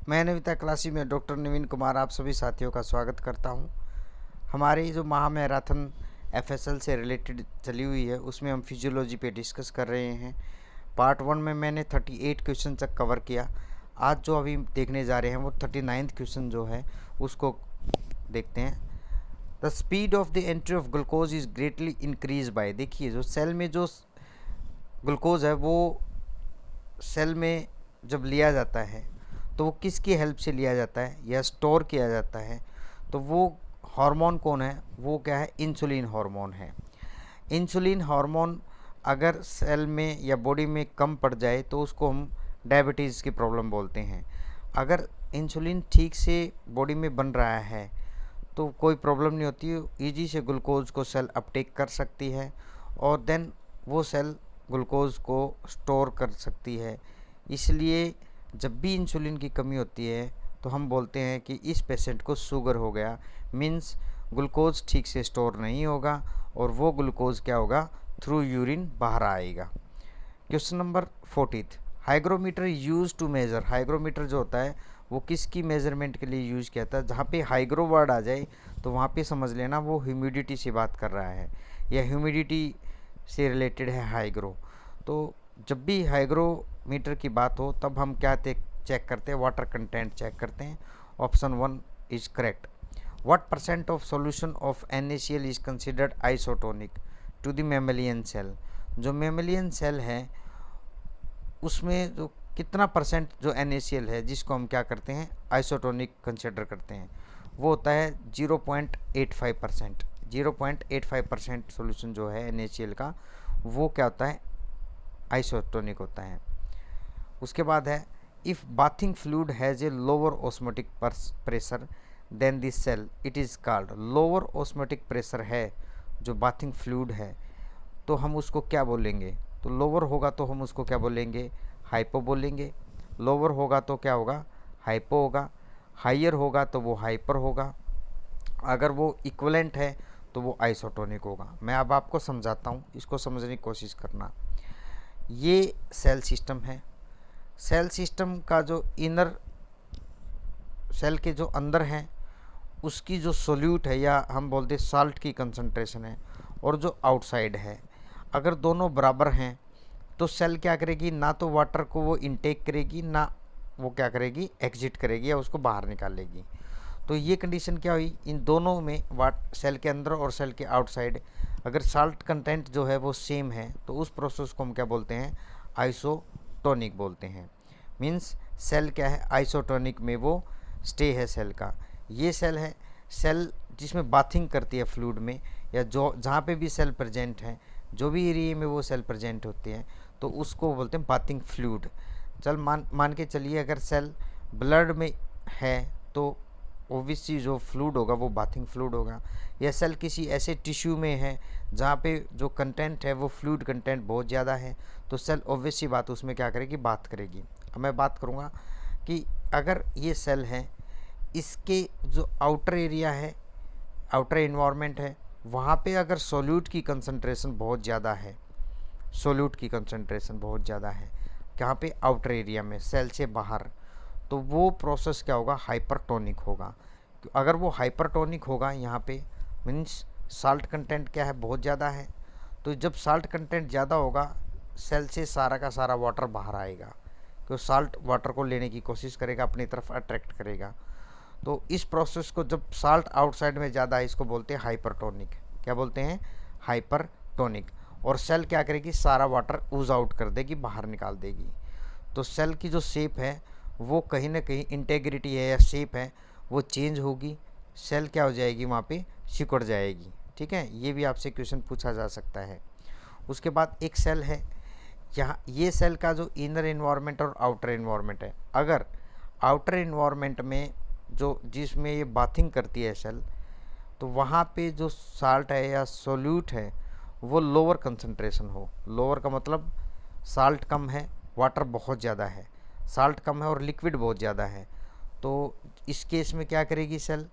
मैं नविता क्लासी में डॉक्टर नवीन कुमार आप सभी साथियों का स्वागत करता हूं। हमारी जो महा मैराथन एफएसएल से रिलेटेड चली हुई है उसमें हम फिजियोलॉजी पे डिस्कस कर रहे हैं। पार्ट 1 में मैंने 38 क्वेश्चन तक कवर किया। आज जो अभी देखने जा रहे हैं वो 39th क्वेश्चन जो है उसको देखते हैं। The speed of the entry of glucose is greatly increase by, देखिए जो सेल में जो ग्लूकोज है वो सेल में जब लिया जाता है तो वो किसकी हेल्प से लिया जाता है या स्टोर किया जाता है, तो वो हार्मोन कौन है, वो क्या है, इंसुलिन हार्मोन है। इंसुलिन हार्मोन अगर सेल में या बॉडी में कम पड़ जाए तो उसको हम डायबिटीज़ की प्रॉब्लम बोलते हैं। अगर इंसुलिन ठीक से बॉडी में बन रहा है तो कोई प्रॉब्लम नहीं होती, ईजी से ग्लूकोज को सेल अपटेक कर सकती है और देन वो सेल ग्लूकोज को स्टोर कर सकती है। इसलिए जब भी इंसुलिन की कमी होती है तो हम बोलते हैं कि इस पेशेंट को शुगर हो गया, मीन्स ग्लूकोज ठीक से स्टोर नहीं होगा और वो ग्लूकोज क्या होगा, थ्रू यूरिन बाहर आएगा। Question number 40, hygrometer use to measure. Hygrometer जो होता है वो किसकी मेज़रमेंट के लिए यूज़ किया था। जहाँ पे हाइग्रो वर्ड आ जाए तो वहाँ पे समझ लेना वो ह्यूमिडिटी से बात कर रहा है या ह्यूमिडिटी से रिलेटेड है हाइग्रो। तो जब भी हाइग्रोमीटर की बात हो तब हम क्या चेक करते हैं, वाटर कंटेंट चेक करते हैं। Option 1 is correct. What percent of solution of NaCl is considered isotonic to the mammalian cell. जो मेमेलियन सेल है उसमें जो कितना परसेंट जो NaCl है जिसको हम क्या करते हैं, आइसोटोनिक कंसिडर करते हैं, वो होता है 0.85%। 0.85% सोल्यूशन जो है NaCl का वो क्या होता है, आइसोटोनिक होता है। उसके बाद है if bathing fluid has a lower osmotic pressure then this cell it is called. Lower osmotic pressure है जो बाथिंग फ्लूइड है तो हम उसको क्या बोलेंगे, तो लोअर होगा तो हम उसको क्या बोलेंगे, हाइपो बोलेंगे। लोअर होगा तो क्या होगा, हाइपो होगा। हाइयर होगा तो वो हाइपर होगा। अगर वो इक्वलेंट है तो वो आइसोटोनिक होगा। मैं अब आपको समझाता हूँ, इसको समझने की कोशिश करना। ये सेल सिस्टम है। सेल सिस्टम का जो इनर सेल के जो अंदर हैं उसकी जो सोल्यूट है या हम बोलते हैं साल्ट की कंसंट्रेशन है और जो आउटसाइड है, अगर दोनों बराबर हैं तो सेल क्या करेगी, ना तो वाटर को वो इनटेक करेगी ना वो क्या करेगी, एग्जिट करेगी या उसको बाहर निकालेगी। तो ये कंडीशन क्या हुई, इन दोनों में सेल के अंदर और सेल के आउटसाइड अगर साल्ट कंटेंट जो है वो सेम है तो उस प्रोसेस को हम क्या बोलते हैं, आइसोटोनिक बोलते हैं। मीन्स सेल क्या है, आइसोटोनिक में वो स्टे है सेल का। ये सेल है, सेल जिसमें बाथिंग करती है फ्लूइड में या जो जहाँ पे भी सेल प्रेजेंट है, जो भी एरिया में वो सेल प्रेजेंट होते हैं तो उसको बोलते हैं बाथिंग फ्लूइड। चल मान के चलिए अगर सेल ब्लड में है तो ओबियसली जो फ्लूइड होगा वो बाथिंग फ्लूइड होगा। या सेल किसी ऐसे टिश्यू में है जहाँ पे जो कंटेंट है वो फ्लूइड कंटेंट बहुत ज़्यादा है तो सेल ऑब्वियसली बात उसमें क्या करेगी, बात करेगी। अब मैं बात करूँगा कि अगर ये सेल है, इसके जो आउटर एरिया है, आउटर इन्वायरमेंट है, वहाँ पे अगर सोल्यूट की कंसंट्रेशन बहुत ज़्यादा है, सोल्यूट की कंसंट्रेशन बहुत ज़्यादा है कहाँ पे, आउटर एरिया में, सेल से बाहर, तो वो प्रोसेस क्या होगा, हाइपरटोनिक होगा। अगर वो हाइपरटोनिक होगा यहाँ पे मीन्स साल्ट कंटेंट क्या है, बहुत ज़्यादा है। तो जब साल्ट कंटेंट ज़्यादा होगा सेल से सारा का सारा वाटर बाहर आएगा क्योंकि साल्ट वाटर को लेने की कोशिश करेगा, अपनी तरफ अट्रैक्ट करेगा। तो इस प्रोसेस को जब साल्ट आउटसाइड में ज़्यादा है इसको बोलते हैं हाइपरटोनिक। क्या बोलते हैं, हाइपरटोनिक। और सेल क्या करेगी, सारा वाटर ऊज आउट कर देगी, बाहर निकाल देगी। तो सेल की जो शेप है वो कहीं ना कहीं इंटेग्रिटी है या शेप है वो चेंज होगी, सेल क्या हो जाएगी, वहाँ पे सिकुड़ जाएगी। ठीक है, ये भी आपसे क्वेश्चन पूछा जा सकता है। उसके बाद एक सेल है, यहाँ ये सेल का जो इनर इन्वायरमेंट और आउटर इन्वायरमेंट है, अगर आउटर इन्वायरमेंट में जो जिसमें ये बाथिंग करती है सेल, तो वहाँ पे जो साल्ट है या सोल्यूट है वो लोअर कंसंट्रेशन हो। लोअर का मतलब साल्ट कम है, वाटर बहुत ज़्यादा है, साल्ट कम है और लिक्विड बहुत ज़्यादा है। तो इस केस में क्या करेगी सेल,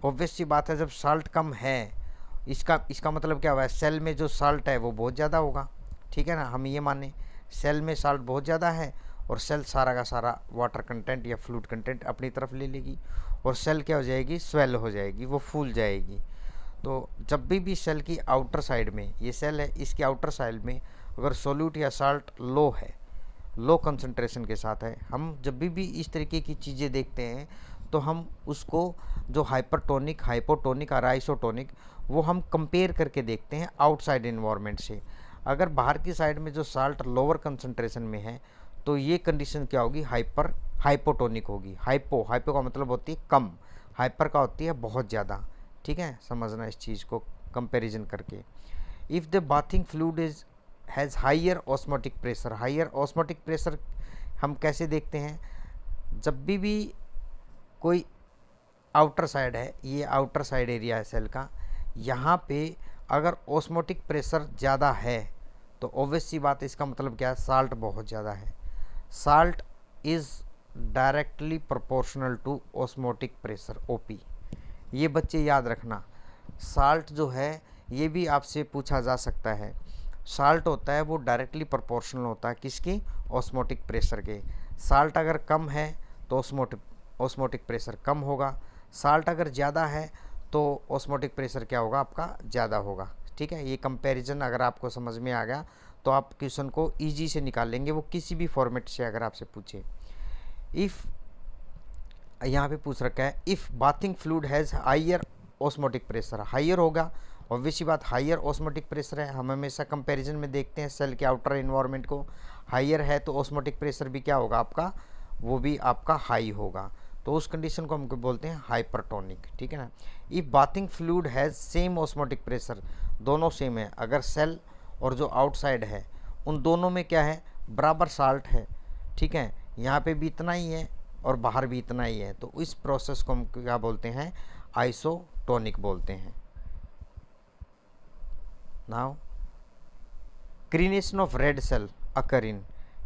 ऑब्वियस सी बात है जब साल्ट कम है इसका मतलब क्या हुआ है, सेल में जो साल्ट है वो बहुत ज़्यादा होगा। ठीक है ना, हम ये माने सेल में साल्ट बहुत ज़्यादा है और सेल सारा का सारा वाटर कंटेंट या फ्लूइड कंटेंट अपनी तरफ ले लेगी और सेल क्या हो जाएगी, स्वेल हो जाएगी, वो फूल जाएगी। तो जब भी सेल की आउटर साइड में, ये सेल है, इसकी आउटर साइड में अगर सोल्यूट या साल्ट लो है, लो कंसंट्रेशन के साथ है, हम जब भी इस तरीके की चीज़ें देखते हैं तो हम उसको जो हाइपरटोनिक, हाइपोटोनिक और आइसोटोनिक, वो हम कंपेयर करके देखते हैं आउटसाइड इन्वायरमेंट से। अगर बाहर की साइड में जो साल्ट लोअर कंसंट्रेशन में है तो ये कंडीशन क्या होगी, हाइपोटोनिक होगी। हाइपो का मतलब होती है कम, हाइपर का होती है बहुत ज़्यादा। ठीक है, समझना इस चीज़ को कंपैरिजन करके। If the bathing fluid is has higher osmotic pressure, higher osmotic pressure हम कैसे देखते हैं, जब भी कोई आउटर साइड है, ये आउटर साइड एरिया है सेल का, यहाँ पे अगर ऑस्मोटिक प्रेशर ज़्यादा है तो ऑब्वियस सी बात है, इसका मतलब क्या है, साल्ट बहुत ज़्यादा है। Salt is directly proportional to osmotic pressure, OP. ये बच्चे याद रखना, साल्ट जो है ये भी आपसे पूछा जा सकता है। साल्ट होता है वो डायरेक्टली प्रोपोर्शनल होता है किसकी, ऑस्मोटिक प्रेशर के। साल्ट अगर कम है तो ऑस्मोटिक प्रेशर कम होगा, साल्ट अगर ज़्यादा है तो ऑस्मोटिक प्रेशर क्या होगा, आपका ज़्यादा होगा। ठीक है, ये कंपैरिजन अगर आपको समझ में आ गया तो आप क्वेश्चन को ईजी से निकाल लेंगे, वो किसी भी फॉर्मेट से अगर आपसे पूछे। इफ़ यहाँ पे पूछ रखा है, if bathing fluid has higher osmotic pressure, higher होगा, ऑब्वियसली बात, हायर ऑस्मोटिक प्रेशर है। हम हमेशा कंपैरिजन में देखते हैं सेल के आउटर इन्वायरमेंट को, हायर है तो ऑस्मोटिक प्रेशर भी क्या होगा आपका, वो भी आपका हाई होगा। तो उस कंडीशन को हम बोलते हैं हाइपरटोनिक। ठीक है ना। If bathing fluid has same osmotic pressure, दोनों सेम है, अगर सेल और जो आउटसाइड है उन दोनों में क्या है, बराबर साल्ट है। ठीक है, यहाँ पे भी इतना ही है और बाहर भी इतना ही है, तो इस प्रोसेस को हम क्या बोलते हैं, आइसोटोनिक बोलते हैं। नाउ क्रीनेशन ऑफ रेड सेल अकर इन,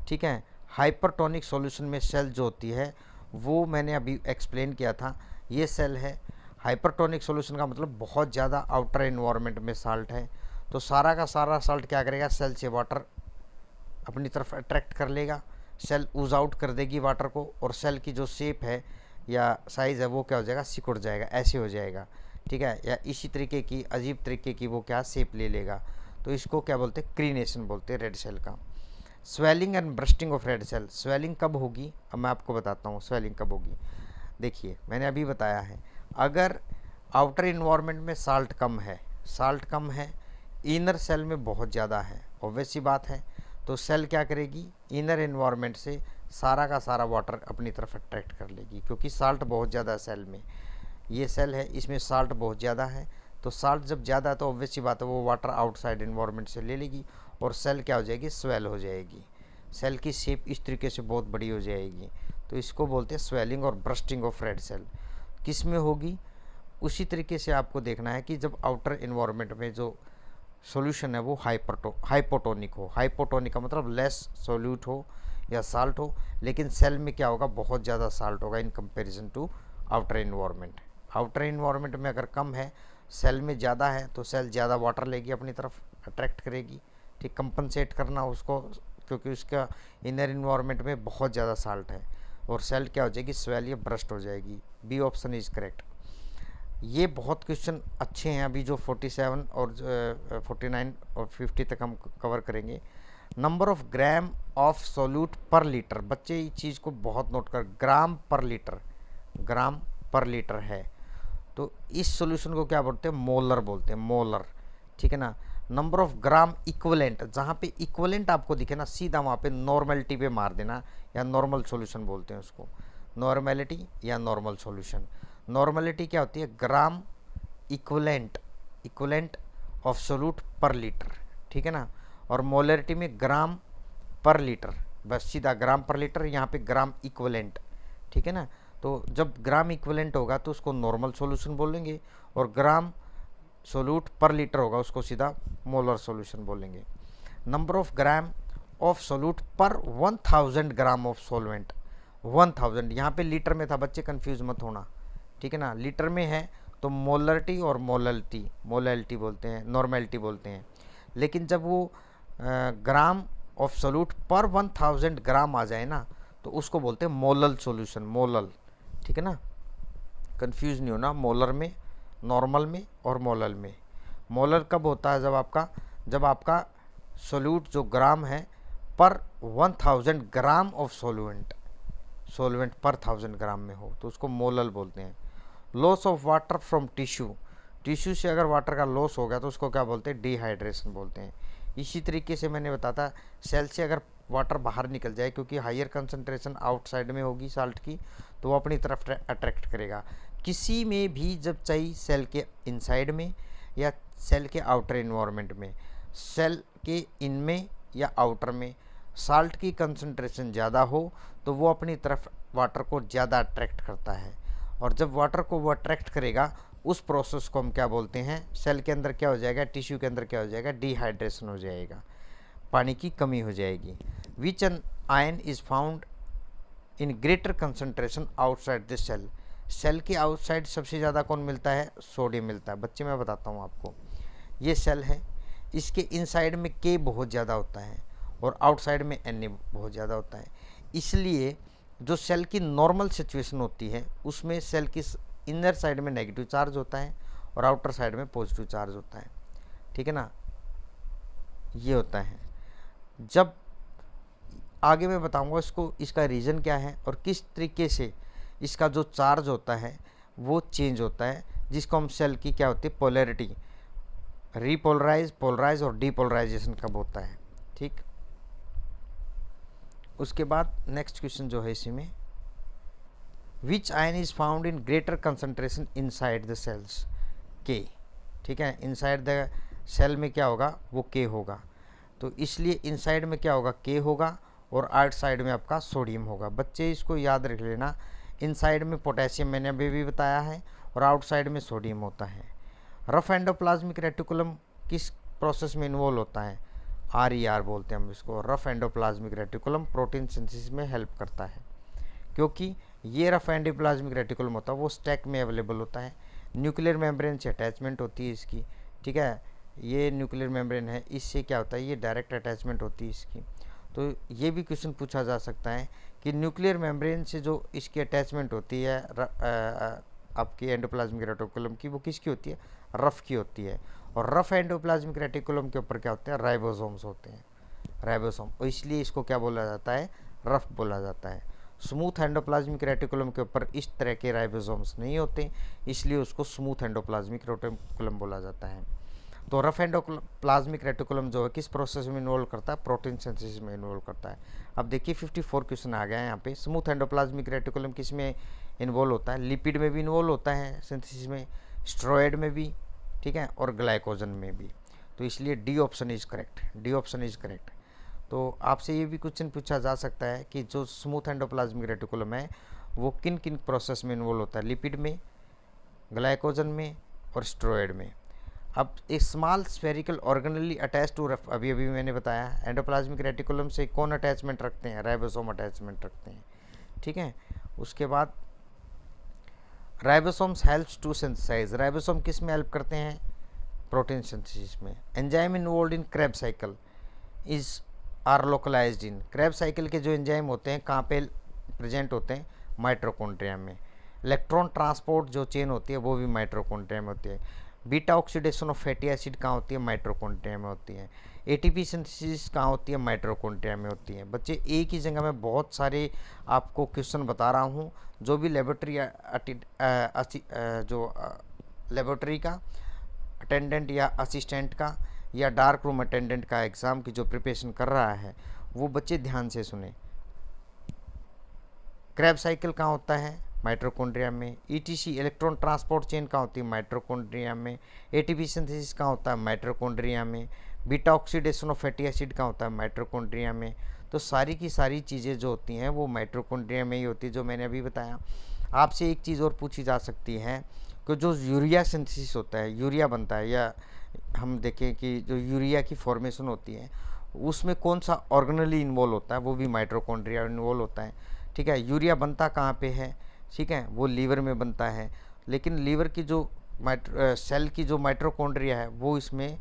ठीक है, हाइपरटोनिक सॉल्यूशन में सेल जो होती है वो मैंने अभी एक्सप्लेन किया था, ये सेल है। हाइपरटोनिक सॉल्यूशन का मतलब बहुत ज़्यादा आउटर इन्वायरमेंट में साल्ट है, तो सारा का सारा साल्ट क्या करेगा, सेल से वाटर अपनी तरफ अट्रैक्ट कर लेगा, सेल ऊज आउट कर देगी वाटर को, और सेल की जो शेप है या साइज़ है वो क्या हो जाएगा, सिकुड़ जाएगा, ऐसे हो जाएगा। ठीक है, या इसी तरीके की अजीब तरीके की वो क्या शेप ले लेगा, तो इसको क्या बोलते हैं, क्रीनेशन बोलते हैं रेड सेल का। Swelling and bursting of red cell, swelling कब होगी, अब मैं आपको बताता हूँ स्वेलिंग कब होगी। देखिए मैंने अभी बताया है, अगर आउटर इन्वायरमेंट में साल्ट कम है, साल्ट कम है, इनर सेल में बहुत ज़्यादा है, ऑब्वियस सी बात है, तो सेल क्या करेगी, इनर इन्वायरमेंट से सारा का सारा वाटर अपनी तरफ अट्रैक्ट कर लेगी, क्योंकि साल्ट बहुत ज़्यादा है सेल में। ये सेल है, इसमें साल्ट बहुत ज़्यादा है, तो साल्ट जब ज़्यादा है तो ऑब्वियस सी बात है वो वाटर आउटसाइड इन्वायरमेंट से ले लेगी और सेल क्या हो जाएगी, स्वेल हो जाएगी, सेल की शेप इस तरीके से बहुत बड़ी हो जाएगी। तो इसको बोलते हैं स्वेलिंग और ब्रस्टिंग ऑफ रेड सेल। किस में होगी, उसी तरीके से आपको देखना है कि जब आउटर इन्वायरमेंट में जो सॉल्यूशन है वो हाइपोटोनिक हो, हाइपोटोनिक का मतलब लेस सोल्यूट हो या साल्ट हो, लेकिन सेल में क्या होगा, बहुत ज़्यादा साल्ट होगा in comparison to outer environment. Outer environment में अगर कम है, सेल में ज़्यादा है, तो सेल ज़्यादा वाटर लेगी अपनी तरफ, अट्रैक्ट करेगी। ठीक, कंपनसेट करना उसको, क्योंकि उसका इनर इन्वायरमेंट में बहुत ज़्यादा साल्ट है, और सेल क्या हो जाएगी, स्वेल या ब्रस्ट हो जाएगी। B option is correct. ये बहुत क्वेश्चन अच्छे हैं, अभी जो 47 और 49 और 50 तक हम कवर करेंगे। Number of gram of solute पर लीटर, बच्चे इस चीज़ को बहुत नोट कर, ग्राम पर लीटर, ग्राम पर लीटर है, तो इस सॉल्यूशन को क्या बोलते हैं, मोलर बोलते हैं, मोलर। ठीक है ना। नंबर ऑफ ग्राम इक्वलेंट, जहाँ पे इक्वलेंट आपको दिखे ना, सीधा वहाँ पे नॉर्मलिटी पे मार देना, या नॉर्मल सॉल्यूशन बोलते हैं उसको, नॉर्मलिटी या नॉर्मल सॉल्यूशन। नॉर्मलिटी क्या होती है, gram equivalent, equivalent of solute पर लीटर। ठीक है ना। और मोलरिटी में ग्राम पर लीटर, बस सीधा ग्राम पर लीटर, यहाँ पे ग्राम इक्वलेंट। ठीक है ना। तो जब ग्राम इक्वलेंट होगा तो उसको नॉर्मल सॉल्यूशन बोलेंगे, और ग्राम सोल्यूट पर लीटर होगा उसको सीधा मोलर सॉल्यूशन बोलेंगे। Number of gram of solute पर 1000 ग्राम ऑफ सॉल्वेंट, 1000 यहाँ पे लीटर में था, बच्चे कंफ्यूज मत होना। ठीक है ना, लीटर में है तो मोलरिटी और मोलैलिटी बोलते हैं, नॉर्मेलिटी बोलते हैं। लेकिन जब वो ग्राम ऑफ सोल्यूट पर 1000 ग्राम आ जाए ना, तो उसको बोलते हैं मोलल सॉल्यूशन, मोलल, ठीक है ना, कंफ्यूज नहीं होना, मोलर में, नॉर्मल में और मोलल में। मोलर कब होता है, जब आपका सोल्यूट जो ग्राम है पर 1000 ग्राम ऑफ सोलवेंट पर 1000 ग्राम में हो, तो उसको मोलल बोलते हैं। Loss of water from tissue से अगर वाटर का लॉस हो गया तो उसको क्या बोलते हैं, डिहाइड्रेशन बोलते हैं। इसी तरीके से मैंने बताया सेल से अगर वाटर बाहर निकल जाए, क्योंकि हायर कंसंट्रेशन आउटसाइड में होगी साल्ट की, तो वो अपनी तरफ अट्रैक्ट करेगा। किसी में भी जब चाहिए सेल के इनसाइड में या सेल के आउटर इन्वायरमेंट में, सेल के इनमें या आउटर में साल्ट की कंसंट्रेशन ज़्यादा हो तो वो अपनी तरफ वाटर को ज़्यादा अट्रैक्ट करता है, और जब वाटर को वो अट्रैक्ट करेगा उस प्रोसेस को हम क्या बोलते हैं, सेल के अंदर क्या हो जाएगा, टिश्यू के अंदर क्या हो जाएगा, डिहाइड्रेशन हो जाएगा, पानी की कमी हो जाएगी। Which an ion is found in greater concentration outside the cell, cell के आउटसाइड सबसे ज़्यादा कौन मिलता है, सोडियम मिलता है। बच्चे मैं बताता हूँ आपको, ये सेल है, इसके इनसाइड में के बहुत ज़्यादा होता है और आउटसाइड में एन बहुत ज़्यादा होता है। इसलिए जो सेल की नॉर्मल सिचुएशन होती है उसमें सेल की इनर साइड में नेगेटिव चार्ज होता है और आउटर साइड में पॉजिटिव चार्ज होता है, ठीक है ना, ये होता है। जब आगे मैं बताऊंगा इसको, इसका रीज़न क्या है और किस तरीके से इसका जो चार्ज होता है वो चेंज होता है, जिसको हम सेल की क्या होती है, पोलैरिटी, रीपोलराइज, पोलराइज और डीपोलराइजेशन कब होता है, ठीक। उसके बाद नेक्स्ट क्वेश्चन जो है इसी में, which ion is found in greater concentration inside the cells, K, ठीक है, इनसाइड द सेल में क्या होगा, वो के होगा, तो इसलिए इनसाइड में क्या होगा, के होगा और आउटसाइड में आपका सोडियम होगा। बच्चे इसको याद रख लेना, इनसाइड में पोटेशियम मैंने अभी भी बताया है और आउटसाइड में सोडियम होता है। रफ एंडोप्लाज्मिक रेटिकुलम किस प्रोसेस में इन्वॉल्व होता है, RER बोलते हैं हम इसको, rough endoplasmic reticulum protein synthesis में हेल्प करता है, क्योंकि ये रफ एंडोप्लाज्मिक रेटिकुलम होता है वो स्टैक में अवेलेबल होता है, न्यूक्लियर मेम्ब्रेन से अटैचमेंट होती है इसकी, ठीक है, ये न्यूक्लियर मेम्ब्रेन है, इससे क्या होता है, ये डायरेक्ट अटैचमेंट होती है इसकी। तो ये भी क्वेश्चन पूछा जा सकता है कि न्यूक्लियर मेम्ब्रेन से जो इसकी अटैचमेंट होती है आपकी एंडोप्लाज्मिक रेटिकुलम की, वो किसकी होती है, रफ की होती है, और रफ एंडोप्लाज्मिक रेटिकुलम के ऊपर क्या होते हैं, राइबोसोम्स होते हैं, राइबोसोम, और इसलिए इसको क्या बोला जाता है, रफ बोला जाता है। स्मूथ एंडोप्लाज्मिक रेटिकुलम के ऊपर इस तरह के राइबोसोम्स नहीं होते, इसलिए उसको स्मूथ एंडोप्लाज्मिक रेटिकुलम बोला जाता है। तो रफ एंडोप्लाज्मिक रेटिकुलम जो है किस प्रोसेस में इन्वॉल्व करता है, प्रोटीन सिंथेसिस में इन्वॉल्व करता है। अब देखिए 54 क्वेश्चन आ गया है यहाँ पे। स्मूथ एंडोप्लाज्मिक रेटिकुलम किस में इन्वॉल्व होता है, लिपिड में भी इन्वॉल्व होता है सिंथेसिस में, स्टेरॉयड में भी, ठीक है, और ग्लाइकोजन में भी, तो इसलिए D option is correct, D option is correct. तो आपसे ये भी क्वेश्चन पूछा जा सकता है कि जो स्मूथ एंडोप्लाज्मिक रेटिकुलम है वो किन किन प्रोसेस में इन्वॉल्व होता है, लिपिड में, ग्लाइकोजन में और स्टेरॉयड में। अब एक small spherical organelle attach to rough, अभी अभी मैंने बताया एंडोप्लाज्मिक रेटिकुलम से कौन अटैचमेंट रखते हैं, राइबोसोम अटैचमेंट रखते हैं, ठीक है। उसके बाद ribosomes helps to synthesize, ribosome किस में हेल्प करते हैं, प्रोटीन सिंथेसिस में। Enzyme involve in Kreb cycle is are localized in, Kreb cycle के जो एंजाइम होते हैं कहाँ पे प्रेजेंट होते हैं, माइटोकॉन्ड्रिया में। इलेक्ट्रॉन ट्रांसपोर्ट जो चेन होती है वो भी माइटोकॉन्ड्रिया में होती है। Beta oxidation of fatty acid कहाँ होती है, माइटोकॉन्ड्रिया में होती है। एटीपी सिंथेसिस कहाँ होती है, माइटोकॉन्ड्रिया में होती है। बच्चे एक ही जगह में बहुत सारे आपको क्वेश्चन बता रहा हूँ, जो भी लेबोरेटरी जो लेबोरेटरी का अटेंडेंट या असिस्टेंट का या डार्क रूम अटेंडेंट का एग्ज़ाम की जो प्रिपरेशन कर रहा है वो बच्चे ध्यान से सुने। क्रेब साइकिल कहाँ होता है, माइटोकॉन्ड्रिया में। ईटीसी इलेक्ट्रॉन ट्रांसपोर्ट चेन कहाँ होती है, माइटोकॉन्ड्रिया में। एटीपी सिंथेसिस कहाँ होता है, माइटोकॉन्ड्रिया में। Beta oxidation of fatty acid कहाँ होता है, माइटोकॉन्ड्रिया में। तो सारी की सारी चीज़ें जो होती हैं वो माइटोकॉन्ड्रिया में ही होती है, जो मैंने अभी बताया। आपसे एक चीज़ और पूछी जा सकती है कि जो यूरिया सिंथेसिस होता है, यूरिया बनता है, या हम देखें कि जो यूरिया की फॉर्मेशन होती है उसमें कौन सा ऑर्गेनली इन्वॉल्व होता है, वो भी माइटोकॉन्ड्रिया इन्वॉल्व होता है, ठीक है। यूरिया बनता कहाँ पे है, ठीक है, वो लीवर में बनता है, लेकिन लीवर की जो सेल की जो माइटोकॉन्ड्रिया है वो इसमें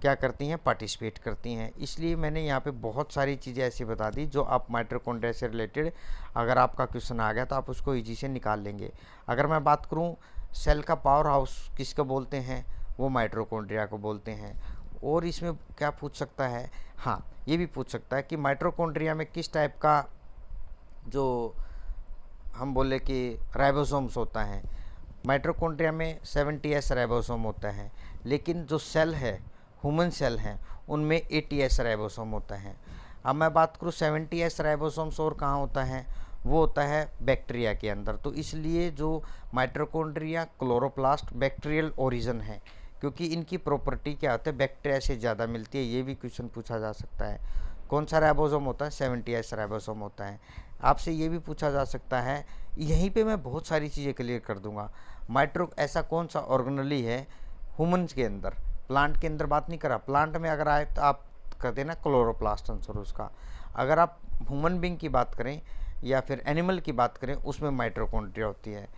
क्या करती हैं, पार्टिसिपेट करती हैं। इसलिए मैंने यहाँ पे बहुत सारी चीज़ें ऐसी बता दी जो आप माइटोकॉन्ड्रिया से रिलेटेड अगर आपका क्वेश्चन आ गया तो आप उसको ईजी से निकाल लेंगे। अगर मैं बात करूँ सेल का पावर हाउस किसको बोलते हैं, वो माइटोकॉन्ड्रिया को बोलते हैं। और इसमें क्या पूछ सकता है, हाँ ये भी पूछ सकता है कि माइटोकॉन्ड्रिया में किस टाइप का जो हम बोले कि राइबोसोम्स होता है। माइटोकॉन्ड्रिया में 70S राइबोसोम होता है, लेकिन जो सेल है, ह्यूमन सेल हैं, उनमें 80S राइबोसोम होता है। अब मैं बात करूँ 70S राइबोसोम्स और कहाँ होता है, वो होता है बैक्टीरिया के अंदर। तो इसलिए जो माइटोकॉन्ड्रिया क्लोरोप्लास्ट बैक्टीरियल ओरिजिन है, क्योंकि इनकी प्रॉपर्टी क्या होता है, बैक्टीरिया से ज़्यादा मिलती है। ये भी क्वेश्चन पूछा जा सकता है। कौन सा राइबोसोम होता है, 70S राइबोसोम होता है। आपसे ये भी पूछा जा सकता है, यहीं पे मैं बहुत सारी चीज़ें क्लियर कर दूंगा। ऐसा कौन सा ऑर्गेनेली है ह्यूमन्स के अंदर, प्लांट के अंदर बात नहीं करा। प्लांट में अगर आए तो आप कर देना क्लोरोप्लास्ट आंसर उसका। अगर आप ह्यूमन बींग की बात करें या फिर एनिमल की बात करें, उसमें माइटोकॉन्ड्रिया होती है।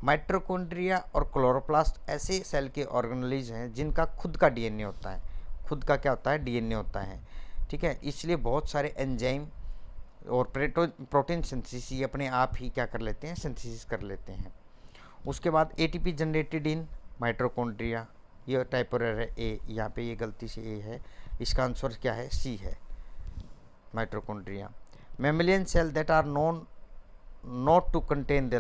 माइटोकॉन्ड्रिया और क्लोरोप्लास्ट ऐसे सेल के ऑर्गेनेलीज हैं जिनका खुद का डीएनए होता है। खुद का क्या होता है, डीएनए होता है, ठीक है। इसलिए बहुत सारे एंजाइम और प्रोटीन सिंथेसिस ये अपने आप ही क्या कर लेते हैं, सिंथेसिस कर लेते हैं। उसके बाद एटीपी जनरेटेड इन माइटोकॉन्ड्रिया, ये टाइप एरर है ए, यहाँ पे ये गलती से ए है, इसका आंसर क्या है, सी है, mitochondria. Mammalian cell that are known not to contain the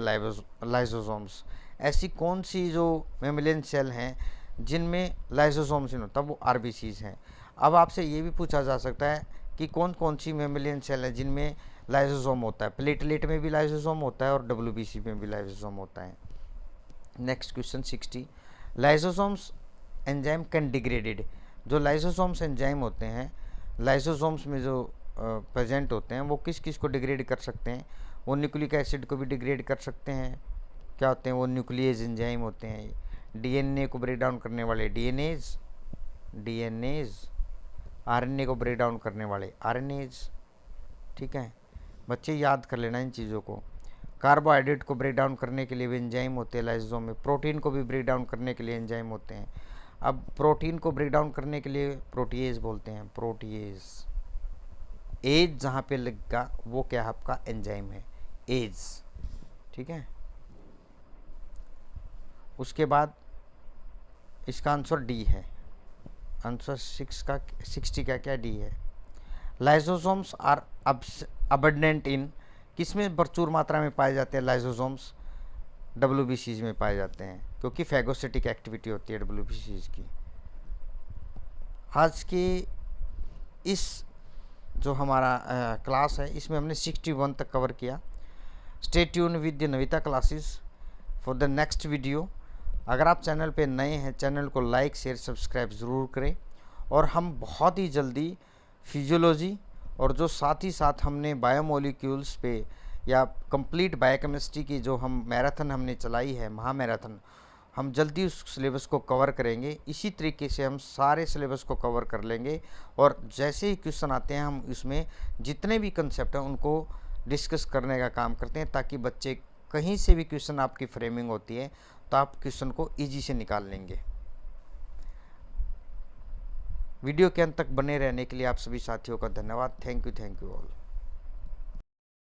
lysosomes, ऐसी कौन सी जो मैमेलियन सेल हैं जिनमें लाइसोसोम्स नहीं होता, वो आरबीसीज हैं। अब आपसे ये भी पूछा जा सकता है कि कौन कौन सी मैमेलियन सेल है जिनमें लाइसोसोम होता है। प्लेटलेट में भी लाइसोसोम होता है और डब्ल्यूबीसी में भी लाइसोसोम होता है। Next question 60, lysosomes enzyme can degraded, जो लाइसोसोम्स एंजाइम होते हैं, लाइसोसोम्स में जो प्रेजेंट होते हैं, वो किस किस को डिग्रेड कर सकते हैं, वो न्यूक्लिक एसिड को भी डिग्रेड कर सकते हैं। क्या होते हैं वो, न्यूक्लियस एंजाइम होते हैं। डीएनए को ब्रेक डाउन करने वाले डीएनएज, आरएनए को ब्रेक डाउन करने वाले आरएनएज, ठीक है। बच्चे याद कर लेना इन चीज़ों को। कार्बोहाइड्रेट को ब्रेक डाउन करने के लिए भी एंजाइम होते हैं लाइसोसोम में। प्रोटीन को भी ब्रेक डाउन करने के लिए एंजाइम होते हैं। अब प्रोटीन को ब्रेक डाउन करने के लिए प्रोटीएज बोलते हैं, प्रोटीएज। एज जहाँ पे लगेगा वो क्या है, आपका एंजाइम है, एज, ठीक है। उसके बाद इसका आंसर डी है, आंसर 60 का क्या, डी है। लाइसोसोम्स आर अबंडेंट इन, किसमें प्रचुर मात्रा में पाए जाते हैं लाइसोसोम्स, डब्ल्यूबीसीज में पाए जाते हैं, क्योंकि फैगोसिटिक एक्टिविटी होती है डब्ल्यूबीसीज की। आज की इस जो हमारा क्लास है, इसमें हमने 61 तक कवर किया। Stay tune with the Navita classes for the next video. अगर आप चैनल पे नए हैं, चैनल को लाइक शेयर सब्सक्राइब ज़रूर करें। और हम बहुत ही जल्दी फिजियोलॉजी और जो साथ ही साथ हमने बायोमोलिक्यूल्स पे या कंप्लीट बायोकेमिस्ट्री की जो हम मैराथन हमने चलाई है, महामैराथन, हम जल्दी उस सिलेबस को कवर करेंगे। इसी तरीके से हम सारे सिलेबस को कवर कर लेंगे और जैसे ही क्वेश्चन आते हैं हम इसमें जितने भी कंसेप्ट हैं उनको डिस्कस करने का काम करते हैं, ताकि बच्चे कहीं से भी क्वेश्चन आपकी फ्रेमिंग होती है तो आप क्वेश्चन को ईजी से निकाल लेंगे। वीडियो के अंत तक बने रहने के लिए आप सभी साथियों का धन्यवाद। Thank you all.